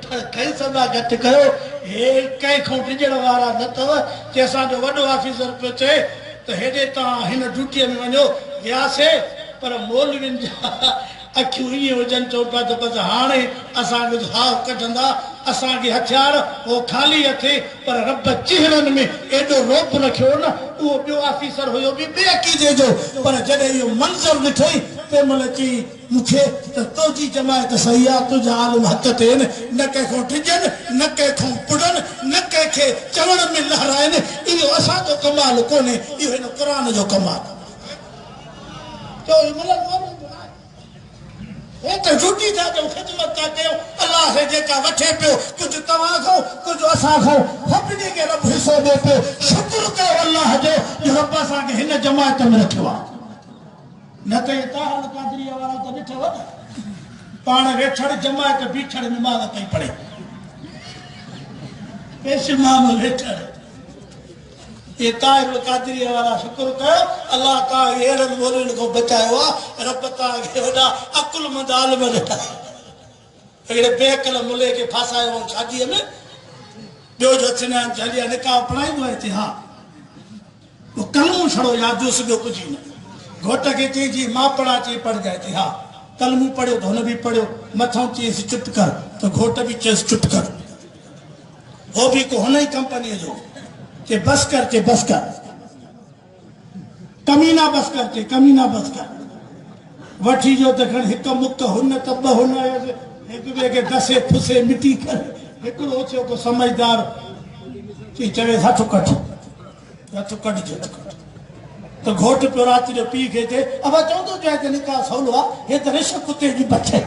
पर खई सदा घटि कयो हे कंहिंखां टिजण वारा न अथव की असांजो वॾो ऑफिसर पियो चए त हेॾे तव्हां हिन ड्यूटीअ में वञो वियासीं पर मौलवियुनि जा अखियूं ईअं हुजनि चओ पिया त बसि हाणे असांजो हाव कढंदा असांखे हथियार हो ख़ाली हथे पर रब चेहरनि में एॾो रोप रखियो न उहो ॿियो ऑफिसर हुयो बि ॿिए अक़ीदे जो पर जॾहिं इहो मंज़र ॾिठई तंहिं महिल चई मूंखे त तुंहिंजी जमायत सही आहे तुंहिंजा आलम हथ ते आहिनि न कंहिंखां टिजनि न कंहिंखां पुड़नि न कंहिंखे चवण में लहराइनि इहो असांजो कमाल कोन्हे इहो हिन क़ुर जो कमाल ड्यूटी था कयूं ख़िदमत था कयूं अलाह खे जेका वठे पियो कुझु तव्हां खां कुझु असां खां सभिनी खे रब हिसो ॾे पियो शुक्र कयो अलाह जो रब असांखे हिन जमायत में रखियो आहे न त ताहल कादरीअ वारा त ॾिठव न पाण वेठड़ जमायत बीठड़ निमाज़ पई पढ़े पेश इमाम वेठड़ ये ताहिर कादरीअ वारा शुक्र कयो अलाह तव्हांखे अहिड़नि मौलवियुनि खां बचायो आहे रब तव्हांखे वॾा अकुलमंद आलिम ॾिठा हिकिड़े बेअक़ल मुले खे फासायो हो शादीअ में ॿियो जो सनान झलिया निकाह पढ़ाईंदो आहे हिते हा वो कलमू छड़ो याद जो सो कुछ ही न घोट के चई जी मां पढ़ा चे पढ़ जाए थी हाँ कलमू पढ़ियो तो हुन भी पढ़ियो मथां चयसि चुप कर तो घोट भी चयसि चुप कर वो भी को हुन ही कंपनी जो चे बस कर कमीना बस कर वठी जो त खण हिक मुक्त हुन त ब हुन एक ॿिए खे दसे फुसे मिटी कर हिकिड़ो थियो को समझदार चई चवे हथ कट जो तो घोट पियो राति जो पीउ खे चए अब चवंदो चाहे त निकाह सवलो आहे हे त रिश कुते जी बचे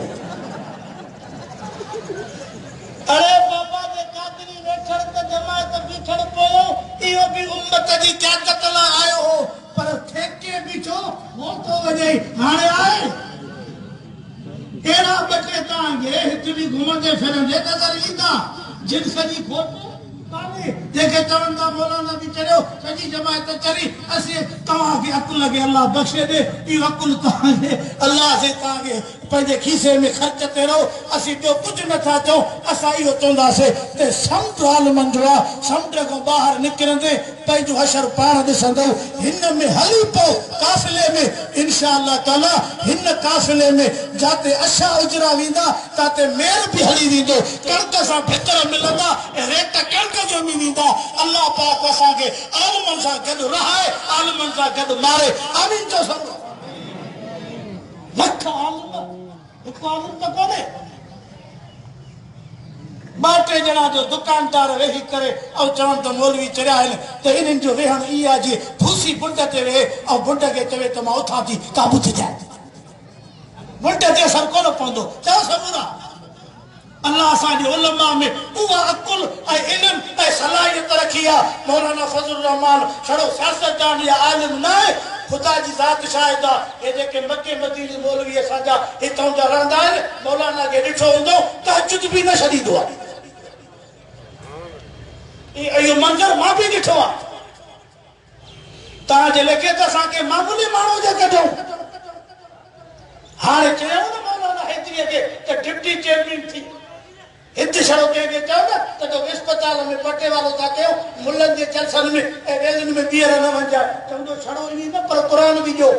अरे बाबा जे कादरी वेठड़ त जमायत बीठड़ पियो इहो बि उम्मत जी क़यादत लाइ आयो हो पर ठेके बीठो हो तो वॼे हाणे आए एड़ा बचे तव्हांखे हिते बि घुमंदे फिरंदे नज़र ईंदा जिन सॼी घोट कान्हे जेके चवंदा मौलाना बि चढ़ियो सॼी जमायत चढ़ी असीं तव्हांखे अकुल खे अलाह बख़्शे ॾे इहो अकुल तव्हांखे अलाह से तव्हांखे पंहिंजे खीसे में ख़र्च ते रहो असीं ॿियो कुझु नथा चऊं असां इहो चवंदासीं त समुंड आलमनि जो आहे समुंड खां ॿाहिरि निकिरंदे पंहिंजो अशर पाण ॾिसंदो हिन में हली पओ काफ़िले में इंशा अल्लाह ताला हिन काफ़िले में जिते अशा उजरा वेंदा ताते मेर बि हली वेंदो कणक सां भितर मिलंदा ऐं रेत कणक जो बि वेंदा अल्लाह पाक असांखे आलमनि सां गॾु रहाए आलमनि सां गॾु मारे आमीन जो सभु लख आलम हिकु आलम त कोन्हे ॿ टे ॼणा जो दुकानदार वेही करे ऐं चवनि त मौलवी चढ़िया आहिनि त इन्हनि जो वेहण ई आहे जीअं फूसी बुंड ते वेहे ऐं बुंड खे चवे त मां उथां थी का ॿुधिजाए बुंड ते असरु कोन पवंदो चओ सबूरा अल्लाह असांजे उलमा में उहा अकुल ऐं इल्म ऐं सलाहियत रखी आहे मौलाना फज़लुर रहमान छड़ो सियासतदान या आलिम न आहे खुदा जी ज़ात शाहिद आहे हे जेके मके मदीने मौलवी असांजा हितां जा रहंदा आहिनि मौलाना खे ॾिठो हूंदो तहजुद बि न छॾींदो आहे इहो मंज़र मां बि ॾिठो आहे तव्हांजे लेखे त असांखे मामूली माण्हू जे कढूं हाणे चयो न मौलाना हेतिरीअ खे त डिप्टी चेयरमैन थी हिते छड़ो कंहिंखे चयो न त अस्पताल में पटे वालो था कयो मुलनि जे जलसनि में ऐं वेलनि में ॿीहर न वञाए चवंदो छड़ो ईंदी न पर क़ुर बि ॾियो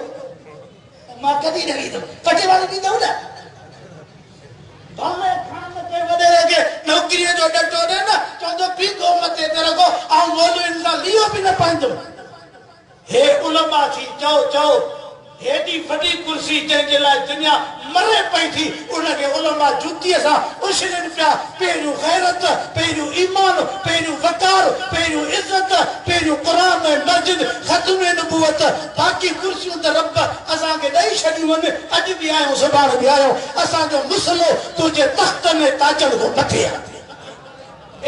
मां कॾहिं न ॾींदुमि पटे वालो ॾींदव न वॾेरे खे नौकरीअ जो ॾटो ॾे न चवंदो पींदो मथे ते रखो ऐं मौलवियुनि सां लीहो बि न पाईंदुमि हे उलमा थी चओ हेॾी वॾी कुर्सी जंहिंजे लाइ दुनिया मरे पई थी उनखे उलमा जुतीअ सां उछलनि पिया पहिरियों गैरत पहिरियों ईमान पहिरियों वकार पहिरियों इज़त पहिरियों क़ुरान ऐं मस्जिद ख़त्म नबूवत बाक़ी कुर्सियूं त रब असांखे ॾेई छॾियूं आहिनि अॼु बि आहियूं सुभाणे बि आहियूं असांजो मुसलो तुंहिंजे तख़्तनि ऐं ताजनि खां मथे आहे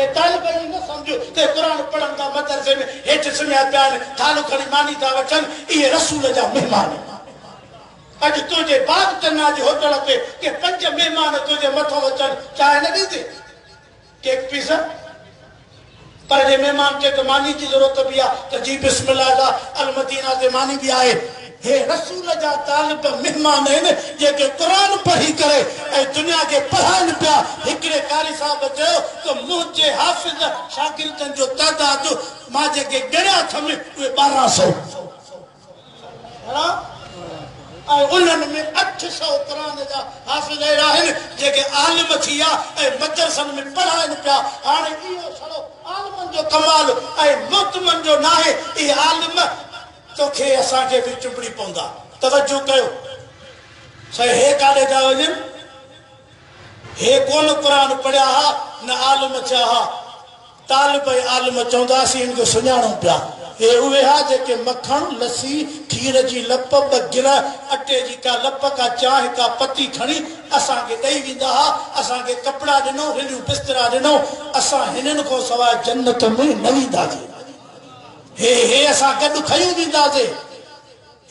ए तालिब ई न सम्झो ते क़ुरान पढ़नि था मदरसे में हेठि सुम्हिया पिया आहिनि थालो खणी मानी था वठनि इहे रसूल जा महिमान अॼु तुंहिंजे बाग चन्ना जे होटल ते के 5 महिमान तुंहिंजे मथां अचनि चाहे न ॾींदे केक पीस पर जे महिमान खे त मानी जी ज़रूरत बि आहे त जी बिस्मिल्लाह जा अल मदीना ते मानी बि आहे हे रसूल जा तालिब महिमान आहिनि जेके क़ुरान पढ़ी करे ऐं दुनिया खे पढ़ाइनि पिया हिकिड़े कारी साहिब चयो त मुंहिंजे हाफ़िज़ शागिर्दनि जो तइदाद मां जेके ॻणिया अथमि उहे 1200 ऐं उन्हनि में 800 क़ुरान जा हाफ़िज़ अहिड़ा आहिनि जेके आलिम थी विया ऐं मदरसनि में पढ़ाइनि पिया हाणे इहो छड़ो आलिमनि जो कमाल ऐं मुतमन जो न आहे इहे आलिम तोखे असांखे बि चुंबड़ी पवंदा तवजो कयो साईं हे काॾे था वञनि हे कोन क़ुरान पढ़िया हा न आलिम थिया हा तालिब ऐं आलिम चवंदासीं हिन खे सुञाणूं पिया हे उहे हा जेके मखण लस्सी खीर जी लप ॿ अटे जी का लप का चांहि का पती खणी असांखे ॾेई वेंदा हा असांखे कपिड़ा ॾिनो रिलियूं बिस्तरा ॾिनो असां हिननि खां सवाइ जन्नत में न वेंदासीं हे असां गॾु खयूं वेंदासीं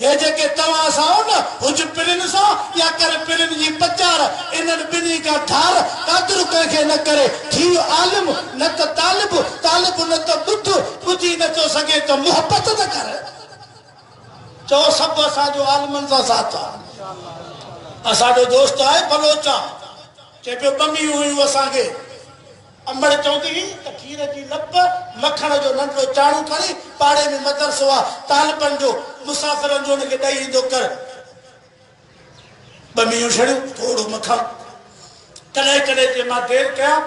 हे जेके तव्हां सां हो न हुज पिलिनि सां या कर पिलिनि जी पचार इन्हनि ॿिन्ही खां ठार क़दुरु कंहिंखे न करे थी आलिम न त तालिब तालिब न त ॿुधी नथो सघे त मुहबत न करे चओ सभु असांजो आलिमनि सां साथ आहे असांजो दोस्त आहे बलोचा चए पियो ॿमी हुयूं असांखे अमड़ चवंदी हुई त खीर जी लप मखण जो नंढो चाणू खणी पाड़े में मदरसो आहे तालबनि जो मुसाफ़िरनि जो हुनखे ॾेई ईंदो कर ॿ मीयूं छड़ियूं थोरो मखण कॾहिं कॾहिं जे मां देरि कयां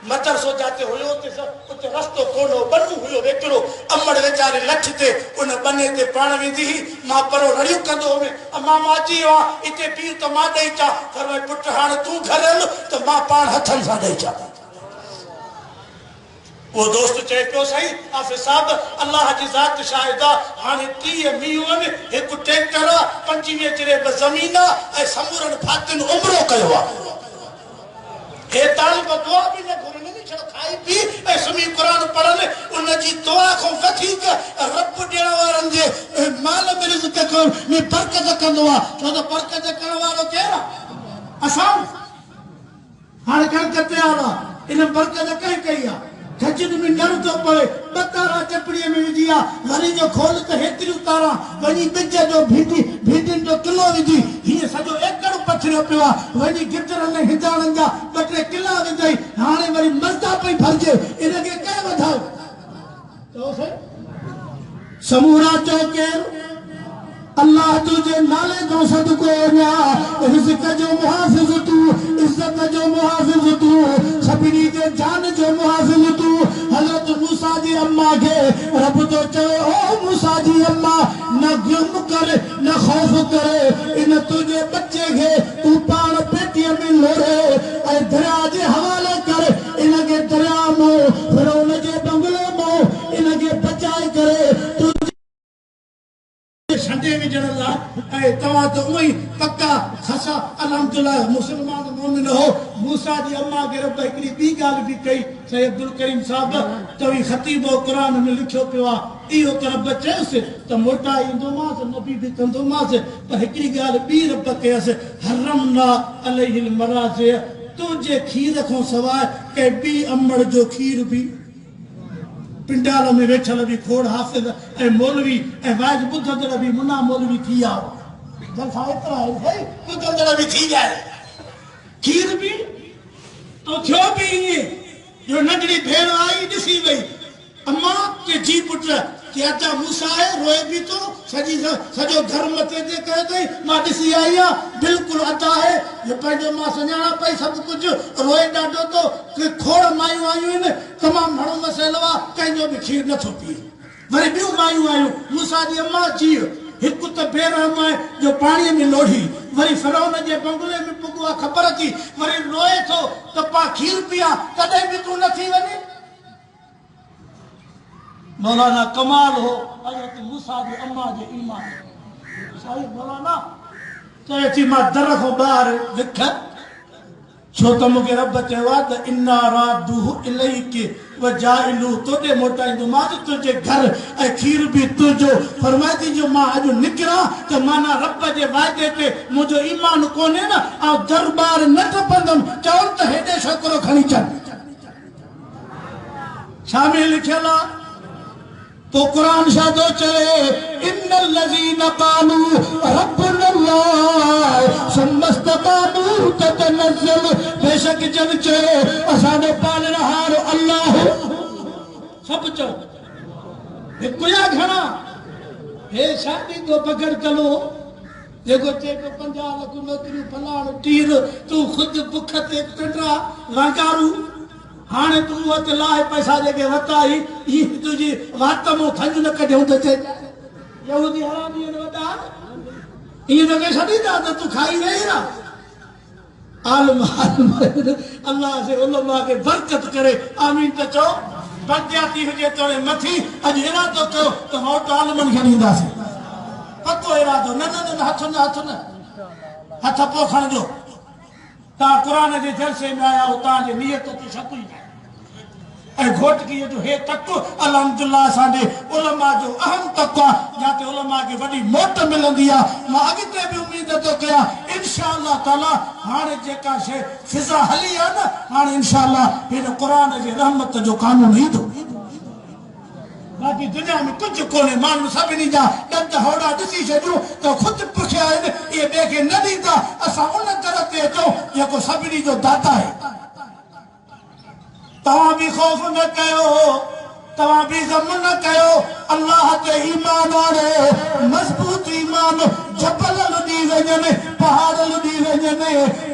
मदरसो जाते हुयो उते रस्तो कोन्हो बनू हुयो वेकिरो अमड़ वीचारे लठ ते उन बने ते पाण वेंदी हुई मां परो रड़ियूं कंदो हुअमि अम्मा मां अची वियो आहे हिते पीउ त मां ॾेई अचां फरमाए पुटु हाणे तूं घर हल त मां पाण हथनि सां ॾेई अचां वो दोस्त चए पियो सही आफिस साहब अल्लाह जी ज़ात शाहिद आहे हाणे 30 मींहं आहिनि हिकु ट्रैक्टर आहे 25 चिरेब ज़मीन आहे ऐं समूरनि फातियुनि उमिरो कयो आहे हे तालिब दुआ बि न घुरनि छो खाई पी ऐं सुम्ही क़ुर पढ़नि उन जी दुआ खां वधीक रब ॾियण वारनि जे माल में रिज़्क़ में बरकत कंदो आहे छो त बरकत करण वारो केरु आहे असां हाणे कणिक तयारु आहे इन बरकत कंहिं कई आहे खजन में नर तो पड़े बतारा चपड़ी में विजी आ वरी जो खोल त हेतरी उतारा वनी बिज जो भीटिन जो किलो विजी ही सजो एकड़ पथरियो पियो वनी गिटर ने हिजाणन जा बटरे किला विजई हाने वरी मस्ता पई भरजे इनके कह वधाओ तो से समूरा चौके अल्लाह तुझे नाले दो सदको या रिज़्क़ जो मुहाफ़िज़ तू इज्जत जो मुहाफ़िज़ तू सभिनी जे जान जो मुहाफ़िज़ तू हज़रत मूसा जी अम्मा के रब तो चयो ओ मूसा जी अम्मा न गुम कर न खौफ करे इन तुझे बच्चे के तू पाण पेटीअ में लोरे ऐं दरिया जे हवाले कर इनके दरिया में फिरौन जे बंगले में इनके बचाए करे संडे विझण लाइ ऐं तव्हां त उहो ई पक्का खसा अल्हम्दुलिल्लाह मुस्लमान मोमिन हो मूसा जी अम्मा खे रब हिकिड़ी ॿी ॻाल्हि बि कई सैयद अब्दुल करीम साहब तव्हीं ख़तीब क़ुर में लिखियो पियो आहे इहो त रब चयोसि त मोटा ईंदोमांसि नबी बि कंदोमांसि पर हिकिड़ी ॻाल्हि ॿी रब कयसि हरमना अलैहिल मराज़ि तुंहिंजे खीर खां सवाइ कंहिं ॿी अमड़ जो खीर बि पिंडाल में वेठल भी खोड़ हाफिज़ ऐं मौलवी ऐं वाज ॿुधंदड़ भी मुना मौलवी थी विया जलसा एतिरा आहिनि भाई ॿुधंदड़ भी थी विया खीर भी तो थियो भी ईअं जो नंढड़ी भेण आई ॾिसी वई अम्मा के जी पुट के अचा मूसा है रोए भी तो सजो घर मथे ते कयो अथई मां ॾिसी आई आहियां बिल्कुलु अदा आहे जो पंहिंजो मां सुञाणा पई सभु कुझु रोए ॾाढो तो खोड़ मायूं आयूं आहिनि तमामु घणो मसइलो आहे कंहिंजो बि खीर नथो पीए वरी ॿियूं मायूं आयूं मूसा जी अम्मा अची वियो हिकु त बेरहम आहे जो पाणीअ में लोढ़ी वरी फिरौन जे बंगले में पुॻो आहे ख़बर अची वरी रोए थो त पा खीर पीआ तॾहिं बि तूं नथी वञे मौलाना कमाल हो हज़रत मूसा जी अम्मा जे ईमान साईं मौलाना चए थी मां दर खां ॿाहिरि लिख छो त मूंखे रब चयो आहे त इन्ना रादूहु इलैके व जाइलू तोॾे मोटाईंदोमांसि तुंहिंजे घर ऐं खीर बि तुंहिंजो फरमाए थी जो मां अॼु निकिरां त माना रब जे वाइदे ते मुंहिंजो ईमान कोन्हे न ऐं दरबार न टपंदमि चवनि त हेॾे छोकिरो खणी अचनि छा में लिखियल आहे तो कुरान शादो चले इन्नल लज़ीना क़ालू रब्बुनल्लाह सुम्मस्तक़ामू ततनज़्ज़ल बेशक जन चयो असांजो पालनहार अल्लाह सब चओ हिकु या घणा हे शादी तो पकड़ चलो जेको चए पियो 50 लाख नौकरियूं फलाण तीर तूं ख़ुदि बुख ते पिंडरा वांगारू हाणे तूं वटि लाइ पैसा जेके वरिता ई तुंहिंजी वात मां थंज न कढियूं त चए यहूदी हरामी वॾा ईअं त के छॾींदा त तूं खाई रही रह आलम अल्लाह जे उलमा खे बरकत करे आमीन त चओ बरक़याती हुजे तोड़े मथी अॼु इरादो कयो त मौत आलमनि खे ॾींदासीं पतो इरादो न हथ न हथ पोइ खणिजो तव्हां क़ुर जे जलसे में आया हो तव्हांजे नियत ते शक ई नाहे ऐं घोटकीअ जो हे तक अल्हम्दुलिल्लाह असांजे उलमा जो अहम तक आहे जिते उलमा खे वॾी मोट मिलंदी आहे मां अॻिते बि उमेद थो कयां इंशा अल्लाह ताला हाणे जेका शइ फिज़ा हली आहे न हाणे इंशा अल्लाह हिन क़ुर जे रहमत जो कानून ईंदो बाक़ी दुनिया में कुछ कोन्हे माण्हू सभिनी जा ॾंद होड़ा ॾिसी छॾियूं त ख़ुदि पुछिया आहिनि इहे ॿिए खे न ॾींदा असां उन दर ते अचूं जेको सभिनी जो दाता आहे तव्हां बि ख़ौफ़ न कयो, तव्हां बि ग़म न कयो। अल्लाह ते ईमान आणे, मज़बूत ईमान। जबल लुॾी वञनि, पहाड़ लुॾी वञनि,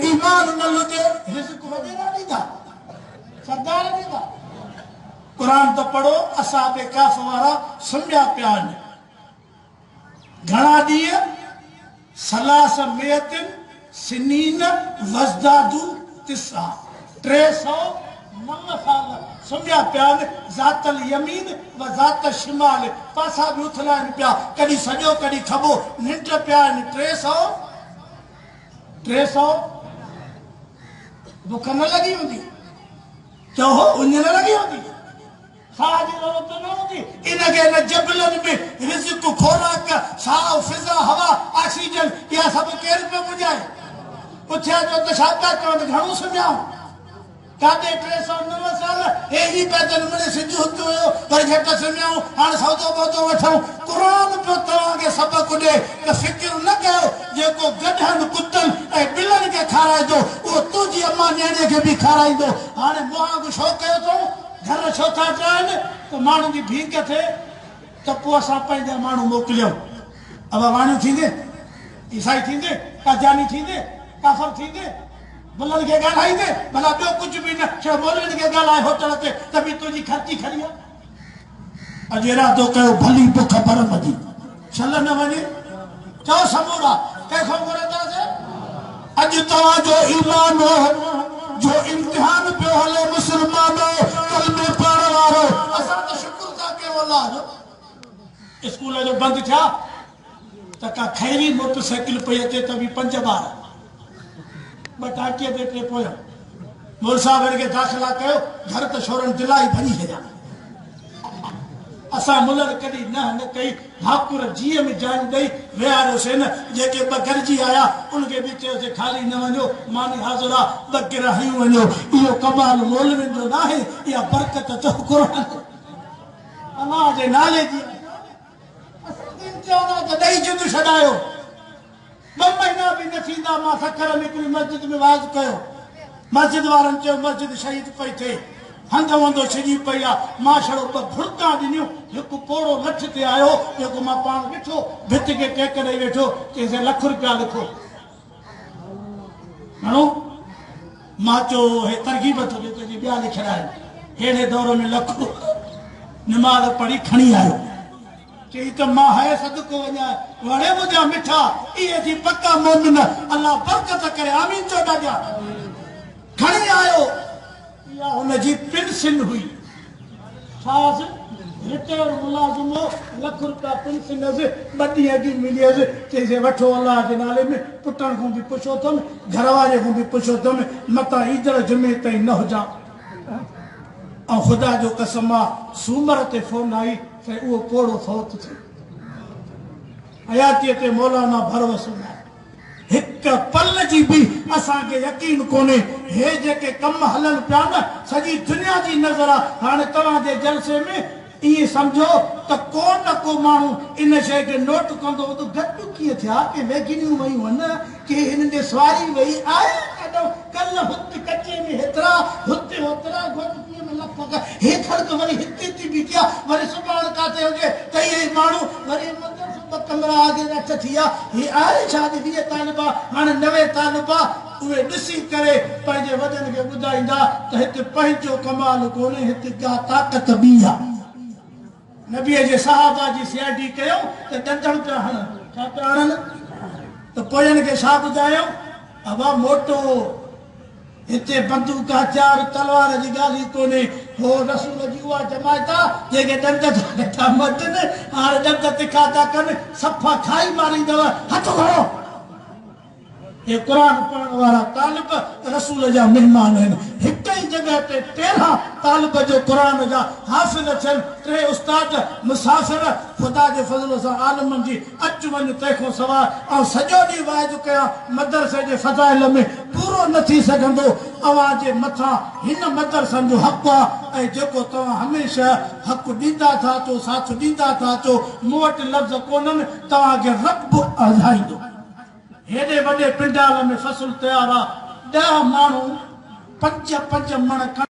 ईमान न लुॾे, रिज़्क़ वॾेरा ॾींदा, सरदार ॾींदा। क़ुरान त पढ़ो, असहाबे कहफ़ वारा सुम्हिया पिया आहिनि। घणा ॾींहं? सलास मियतिन सिनीन वज़दादू तिसा, 309 साल सुम्हिया पिया आहिनि। ज़ातल यमीन व ज़ात शिमाल, पासा बि उथला आहिनि पिया, कॾहिं सॼो कॾहिं खॿो, निंड पिया आहिनि। 300 बुख न लॻी हूंदी, चओ उञ न लॻी हूंदी, साह जी ज़रूरत न हूंदी। इनखे इन जबलनि में रिज़्क़, खोराक, साह, फिज़ा, हवा, ऑक्सीजन, इहा सभु केरु पियो पुॼाए? पुछिया जो त छा पिया चवनि, घणो सुम्हिया? काॾे 309 साल अहिड़ी पैदल मिड़े सिज हुते हुयो, वरी झट सुम्हियाऊं, हाणे सौदो बौदो वठूं। क़ुरान पियो तव्हांखे सबक़ु ॾे त फ़िक्र न कयो, जेको गॾहनि कुतनि ऐं ॿिलनि खे खाराईंदो उहो तुंहिंजी अम्मा न्याणीअ खे बि खाराईंदो। हाणे मुआंग छो कयो अथऊं? घर छो था ठाहिनि? त माण्हुनि जी भीख थिए, त पोइ असां पंहिंजा माण्हू मोकिलियूं। अब वाणियूं थींदे, ईसाई थींदे, काजानी थींदे, काफ़र थींदे, बुलनि खे ॻाल्हाईंदे, भला ॿियो कुझु बि न, छो मौलवियुनि खे ॻाल्हाए होटल ते, त बि तुंहिंजी ख़र्ची खणी आहे। अॼु इरादो कयो भली बुख भरम जी, छल न वञे, चओ समूरा कंहिंखां घुरंदासीं? अॼु तव्हांजो ईमान जो इम्तिहान पियो हले, मुस्लमानो, कलमे पढ़ण वारो। असां त शुक्र था कयूं अलाह जो। स्कूल जो बंदि थिया त का खैरी मोटरसाइकिल पई अचे त बि 5 ॿार, 2 टांकीअ ते 3 पोयां। मोल साहिब खे दाख़िला कयो, घर त छोरनि दिलाई भञी छॾिया। असां मुलर कॾहिं न कई, भाकुर जीअं में जान ॾेई विहारियोसीं न। जेके 2 गॾिजी आया उनखे बि चयोसीं खाली न वञो, मानी हाज़िर आहे, 2 गिराहियूं वञो। इहो कमाल मौलवियुनि जो न आहे, इहा बरकत चओ क़ुरान अलाह जे नाले जी। असांखे इम्तिहानात ॾेई जिद छॾायो। 2 महीना बि न थींदा, मां सखर में हिकिड़ी मस्जिद में वाज़ कयो। मस्जिद वारनि चयो मस्जिद शहीद पई थिए, हंधि वंधो छिॼी पई आहे। मां छड़ो 2 भुरका ॾिनियूं, हिकु पोड़ो लठ ते आयो, जेको मां पाण ॾिठो, भित खे टेक ॾेई वेठो, चईं ₹1 रुपया लिखो। घणो? मां चयो हे तरगीब थो ॾिए, तुंहिंजी ॿिया लिखियलु आहिनि। हेॾे दौर में लखो निमाज़ पढ़ी खणी आयो। चई त मां है सदको वञा, वणे मुंहिंजा मिठा, इहे थी पका मोमिन, अलाह बरकत करे, आमीन चो ॾाढा। खणी आयो, इहा हुनजी पेंशन हुई। छा रिटायर मुलाज़िम हो, ₹1 रुपया पेंशन हुअसि, 2 ॾींहं अॻु मिलियसि। चईसि वठो अलाह जे नाले में, पुटनि खां बि पुछो अथमि, घर वारे खां बि पुछो अथमि, मतां ईदड़ जुमे ताईं न हुजां। ऐं ख़ुदा जो कसम आहे, सूमर ते फ़ोन आई त उहो पोड़ो फौत थियो। हयातीअ ते मौलाना भरवसो न आहे। हिकु पल जी बि असांखे यकीन कोन्हे। हे जेके कम हलनि पिया न, सॼी दुनिया जी नज़र आहे। हाणे तव्हांजे जलसे में इएं सम्झो त को न को माण्हू इन शइ खे नोट कंदो, त गॾु कीअं थिया, के वेगिनियूं वयूं आहिनि, के हिन ते सवारी वई आहे, कल्ह हुते कचे में हेतिरा, हुते होतिरा, गोदकीअ में लख, हे ख़र्च वरी हिते थी बीठी आहे, वरी सुभाणे काथे हुजे त इहे माण्हू वरी कमरा आगे रख थी विया। ही आहे छा? 20 तालिबा, हाणे 90 तालिबा। उहे ॾिसी करे पंहिंजे वॾनि खे ॿुधाईंदा त हिते पंहिंजो कमाल कोन्हे, हिते का ताक़त बि आहे। नबीअ जे सहाबा जी सीआईडी कयो त ॾंडण पिया हणनि, छा पिया हणनि? त पोयनि खे छा ॿुधायो? अबा मोटो, हिते बंदूक हथियार तलवार जी ॻाल्हि ई कोन्हे। हो रसूल जी उहा जमायत आहे जेके ॾंड था मटनि, हाणे ॾंड तिखा था कनि, सफ़ा खाई मारींदव। हथ खणो। ये क़ुरान पढ़ण वारा तालिब रसूल जा महिमान आहिनि। हिक ई जॻह ते 13 तालिब जो क़ुरान जा हाफ़िज़ थियनि, 3 उस्ताद मुसाफ़िर, ख़ुदा जे फज़ल सां आलमनि जी अच वञ तंहिंखां सवाइ। ऐं सॼो ॾींहुं वाइदो कयां मदरसे जे फ़ज़ाइल में पूरो न थी सघंदो। अव्हां जे मथां हिन मदरसनि जो हक़ आहे, ऐं जेको तव्हां हमेशह हक़ ॾींदा था अचो, साथ ॾींदा था अचो। मूं वटि लफ़्ज़ कोन्हनि, तव्हांखे रब अधाईंदो। हेॾे वॾे पिंडाल में फ़सुलु तयारु आहे, 10 माण्हू 5-5 मण